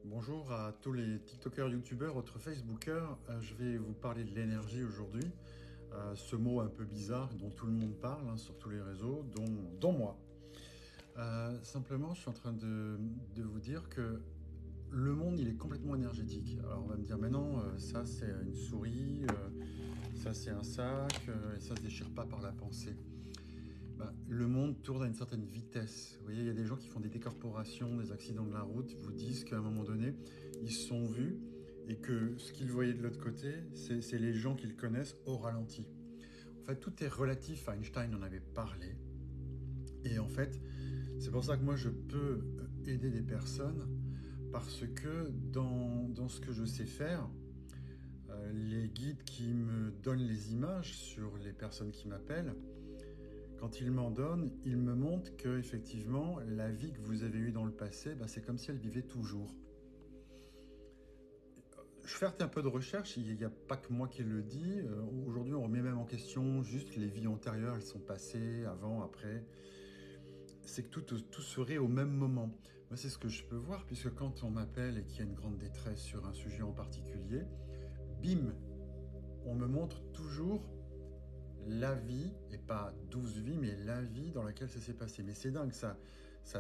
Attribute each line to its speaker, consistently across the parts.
Speaker 1: Bonjour à tous les TikTokers, YouTubeurs, autres Facebookers. Je vais vous parler de l'énergie aujourd'hui. Ce mot un peu bizarre dont tout le monde parle sur tous les réseaux, dont moi. Simplement, je suis en train de vous dire que le monde, il est complètement énergétique. Alors on va me dire, mais non, ça c'est une souris, ça c'est un sac, et ça se déchire pas par la pensée. Le monde tourne à une certaine vitesse. Vous voyez, il y a des gens qui font des décorporations, des accidents de la route, vous disent qu'à un moment donné, ils se sont vus et que ce qu'ils voyaient de l'autre côté, c'est les gens qu'ils connaissent au ralenti. En fait, tout est relatif. Einstein en avait parlé. Et en fait, c'est pour ça que moi, je peux aider des personnes parce que dans ce que je sais faire, les guides qui me donnent les images sur les personnes qui m'appellent, quand ils m'en donnent, ils me montrent que effectivement, la vie que vous avez eue dans le passé, c'est comme si elle vivait toujours. Je fais un peu de recherche, il n'y a pas que moi qui le dis. Aujourd'hui, on remet même en question juste les vies antérieures, elles sont passées, avant, après. C'est que tout serait au même moment. Moi, c'est ce que je peux voir, puisque quand on m'appelle et qu'il y a une grande détresse sur un sujet en particulier, bim, on me montre toujours la vie, et pas 12 vies, mais la vie dans laquelle ça s'est passé. Mais c'est dingue, ça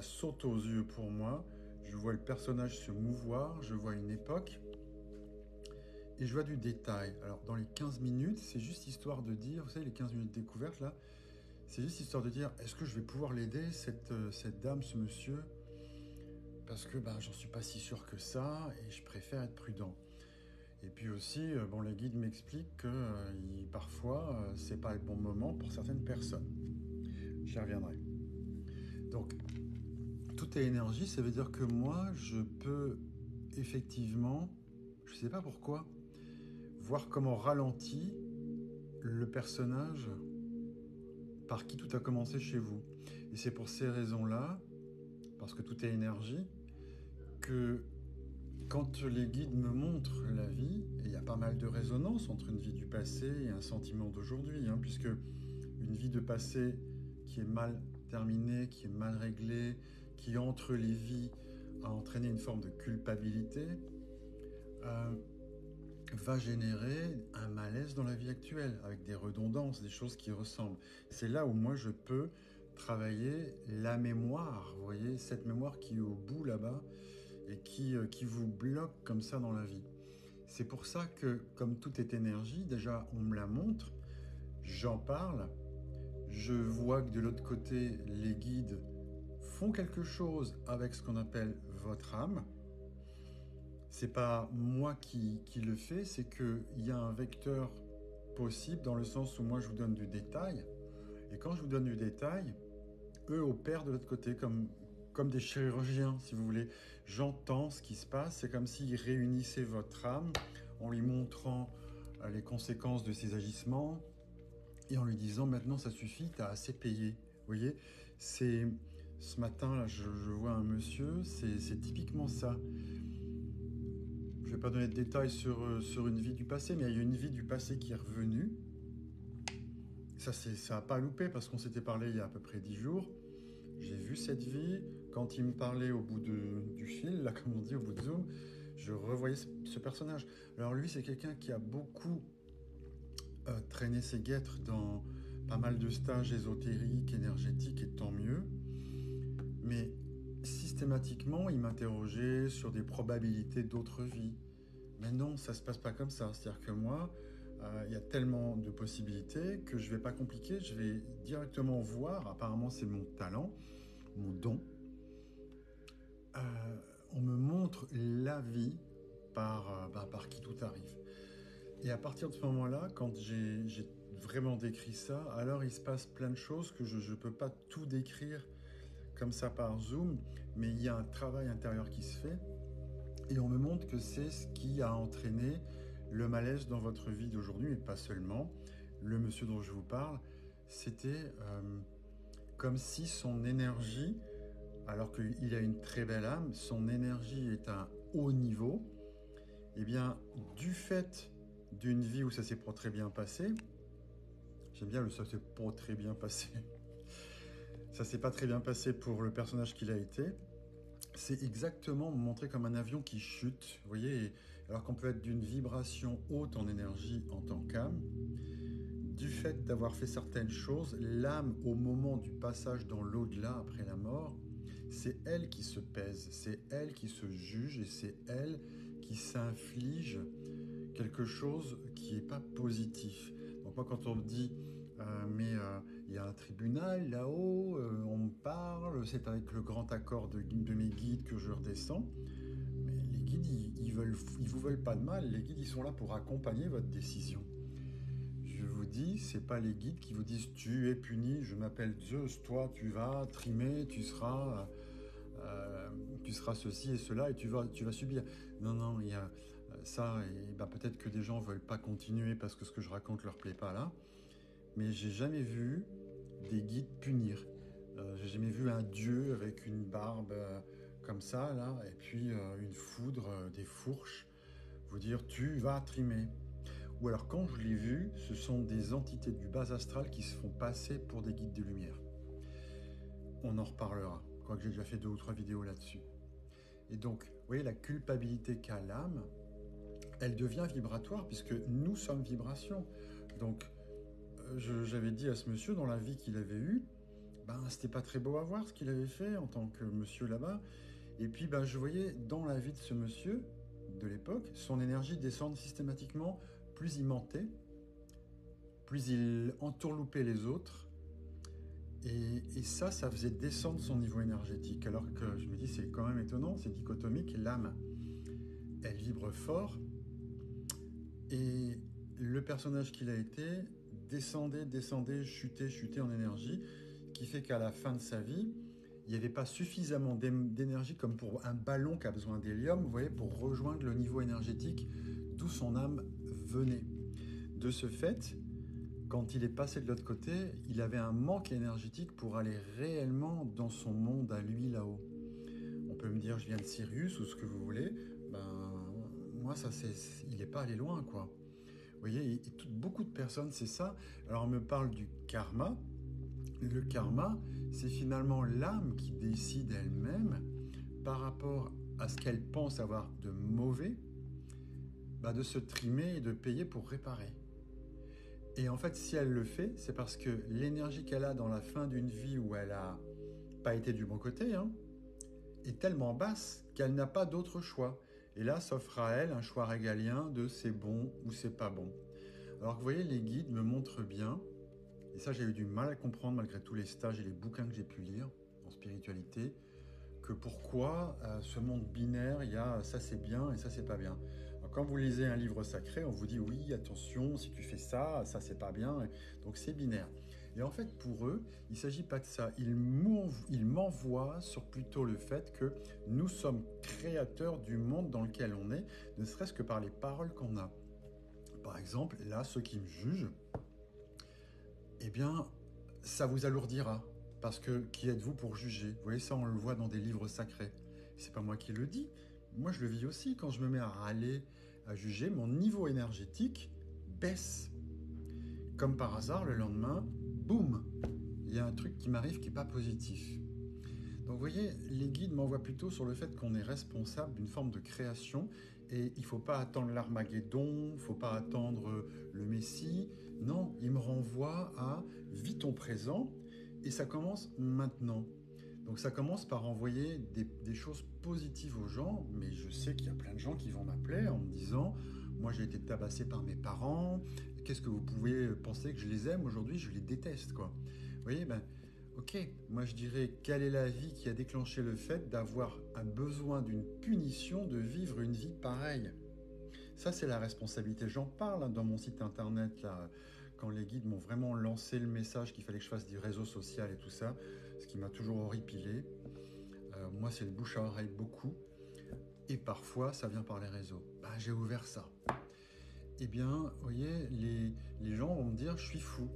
Speaker 1: saute aux yeux pour moi. Je vois le personnage se mouvoir, je vois une époque, et je vois du détail. Alors, dans les 15 minutes, c'est juste histoire de dire, vous savez, les 15 minutes découvertes, là, c'est juste histoire de dire, est-ce que je vais pouvoir l'aider, cette dame, ce monsieur? Parce que j'en suis pas si sûr que ça, et je préfère être prudent. Et puis aussi, les guides m'expliquent que parfois, c'est pas le bon moment pour certaines personnes. J'y reviendrai. Donc, tout est énergie, ça veut dire que moi, je peux effectivement, je sais pas pourquoi, voir comment ralentit le personnage par qui tout a commencé chez vous. Et c'est pour ces raisons-là, parce que tout est énergie, que quand les guides me montrent la vie, et il y a pas mal de résonance entre une vie du passé et un sentiment d'aujourd'hui, puisque une vie de passé qui est mal terminée, qui est mal réglée, qui entre les vies a entraîné une forme de culpabilité, euh, va générer un malaise dans la vie actuelle, avec des redondances, des choses qui ressemblent. C'est là où moi je peux travailler la mémoire, vous voyez, cette mémoire qui est au bout là-bas, et qui vous bloque comme ça dans la vie. C'est pour ça que, comme tout est énergie, déjà on me la montre, j'en parle, je vois que de l'autre côté, les guides font quelque chose avec ce qu'on appelle votre âme. C'est pas moi qui le fais, c'est qu'il y a un vecteur possible dans le sens où moi je vous donne du détail. Et quand je vous donne du détail, eux opèrent de l'autre côté comme des chirurgiens, si vous voulez. J'entends ce qui se passe, c'est comme s'ils réunissaient votre âme en lui montrant les conséquences de ses agissements et en lui disant maintenant ça suffit, t'as assez payé. Vous voyez, c'est ce matin là, je vois un monsieur, c'est typiquement ça. Je ne vais pas donner de détails sur une vie du passé, mais il y a une vie du passé qui est revenue. Ça n'a pas loupé parce qu'on s'était parlé il y a à peu près 10 jours. J'ai vu cette vie. Quand il me parlait au bout du fil, là, comme on dit, au bout de Zoom, je revoyais ce personnage. Alors lui, c'est quelqu'un qui a beaucoup traîné ses guêtres dans pas mal de stages ésotériques, énergétiques, et tant mieux. Mais systématiquement, il m'interrogeait sur des probabilités d'autres vies. Mais non, ça se passe pas comme ça. C'est-à-dire que moi, il y a tellement de possibilités que je vais pas compliquer, je vais directement voir. Apparemment, c'est mon talent, mon don. On me montre la vie par qui tout arrive. Et à partir de ce moment-là, quand j'ai vraiment décrit ça, alors il se passe plein de choses que je ne peux pas tout décrire comme ça par Zoom, mais il y a un travail intérieur qui se fait. Et on me montre que c'est ce qui a entraîné le malaise dans votre vie d'aujourd'hui, mais pas seulement. Le monsieur dont je vous parle, c'était comme si son énergie, alors qu'il a une très belle âme, son énergie est à un haut niveau. Et bien, du fait d'une vie où ça s'est pas très bien passé, j'aime bien le ça s'est pas très bien passé, ça s'est pas très bien passé pour le personnage qu'il a été, c'est exactement montré comme un avion qui chute, vous voyez, alors qu'on peut être d'une vibration haute en énergie en tant qu'âme, du fait d'avoir fait certaines choses, l'âme, au moment du passage dans l'au-delà après la mort, c'est elle qui se pèse, c'est elle qui se juge et c'est elle qui s'inflige quelque chose qui n'est pas positif. Donc moi, quand on me dit il y a un tribunal là-haut, on me parle, c'est avec le grand accord de mes guides que je redescends. Mais les guides, ils vous veulent pas de mal. Les guides, ils sont là pour accompagner votre décision. Je vous dis, c'est pas les guides qui vous disent tu es puni, je m'appelle Zeus, toi tu vas trimer, tu seras ceci et cela et tu vas subir. Non, non, il y a ça et bah, peut-être que des gens veulent pas continuer parce que ce que je raconte leur plaît pas là. Mais j'ai jamais vu des guides punir. J'ai jamais vu un dieu avec une barbe comme ça là et puis une foudre, des fourches vous dire tu vas trimer. Ou alors quand je l'ai vu, ce sont des entités du bas astral qui se font passer pour des guides de lumière. On en reparlera, quoique j'ai déjà fait 2 ou 3 vidéos là-dessus. Et donc, vous voyez, la culpabilité qu'a l'âme, elle devient vibratoire puisque nous sommes vibration. Donc, j'avais dit à ce monsieur dans la vie qu'il avait eue, ben, c'était pas très beau à voir ce qu'il avait fait en tant que monsieur là-bas. Et puis, ben, je voyais dans la vie de ce monsieur de l'époque, son énergie descendre systématiquement. Plus il mentait, plus il entourloupait les autres. Et ça faisait descendre son niveau énergétique. Alors que je me dis, c'est quand même étonnant, c'est dichotomique. L'âme, elle vibre fort. Et le personnage qu'il a été descendait, chutait en énergie, qui fait qu'à la fin de sa vie, il n'y avait pas suffisamment d'énergie comme pour un ballon qui a besoin d'hélium, vous voyez, pour rejoindre le niveau énergétique d'où son âme venait. De ce fait, quand il est passé de l'autre côté, il avait un manque énergétique pour aller réellement dans son monde à lui là-haut. On peut me dire je viens de Sirius ou ce que vous voulez, ben moi il n'est pas allé loin quoi. Vous voyez, beaucoup de personnes c'est ça. Alors on me parle du karma. Le karma, c'est finalement l'âme qui décide elle-même par rapport à ce qu'elle pense avoir de mauvais, bah, de se trimer et de payer pour réparer. Et en fait, si elle le fait, c'est parce que l'énergie qu'elle a dans la fin d'une vie où elle n'a pas été du bon côté, hein, est tellement basse qu'elle n'a pas d'autre choix. Et là, s'offre à elle un choix régalien de c'est bon ou c'est pas bon. Alors que vous voyez, les guides me montrent bien, et ça j'ai eu du mal à comprendre malgré tous les stages et les bouquins que j'ai pu lire en spiritualité, que pourquoi ce monde binaire, il y a ça c'est bien et ça c'est pas bien. Alors, quand vous lisez un livre sacré, on vous dit oui, attention, si tu fais ça, ça c'est pas bien, donc c'est binaire. Et en fait, pour eux, il ne s'agit pas de ça. Ils m'envoient sur plutôt le fait que nous sommes créateurs du monde dans lequel on est, ne serait-ce que par les paroles qu'on a. Par exemple, là, ceux qui me jugent, eh bien, ça vous alourdira. Parce que qui êtes-vous pour juger? Vous voyez, ça, on le voit dans des livres sacrés. C'est pas moi qui le dis. Moi, je le vis aussi. Quand je me mets à râler, à juger, mon niveau énergétique baisse. Comme par hasard, le lendemain, boum, il y a un truc qui m'arrive qui n'est pas positif. Donc vous voyez, les guides m'envoient plutôt sur le fait qu'on est responsable d'une forme de création et il ne faut pas attendre l'Armageddon, il ne faut pas attendre le Messie. Non, ils me renvoient à vis ton présent et ça commence maintenant. Donc ça commence par envoyer des choses positives aux gens, mais je sais qu'il y a plein de gens qui vont m'appeler en me disant « Moi j'ai été tabassé par mes parents, qu'est-ce que vous pouvez penser que je les aime? Aujourd'hui je les déteste. » quoi. Vous voyez, ben, ok, moi je dirais quelle est la vie qui a déclenché le fait d'avoir un besoin d'une punition de vivre une vie pareille. Ça c'est la responsabilité. J'en parle hein, dans mon site internet là, quand les guides m'ont vraiment lancé le message qu'il fallait que je fasse du réseau social et tout ça, ce qui m'a toujours horripilé. Moi c'est le bouche à oreille beaucoup et parfois ça vient par les réseaux. Ben, j'ai ouvert ça. Eh bien, vous voyez, les gens vont me dire je suis fou.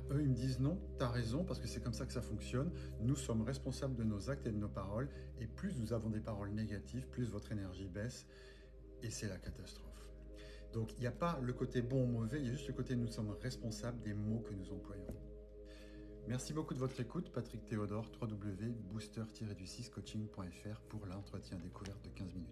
Speaker 1: Ben, eux, ils me disent non, tu as raison, parce que c'est comme ça que ça fonctionne. Nous sommes responsables de nos actes et de nos paroles, et plus nous avons des paroles négatives, plus votre énergie baisse, et c'est la catastrophe. Donc, il n'y a pas le côté bon ou mauvais, il y a juste le côté nous sommes responsables des mots que nous employons. Merci beaucoup de votre écoute. Patrick Théodore, www.booster-du6coaching.fr pour l'entretien découverte de 15 minutes.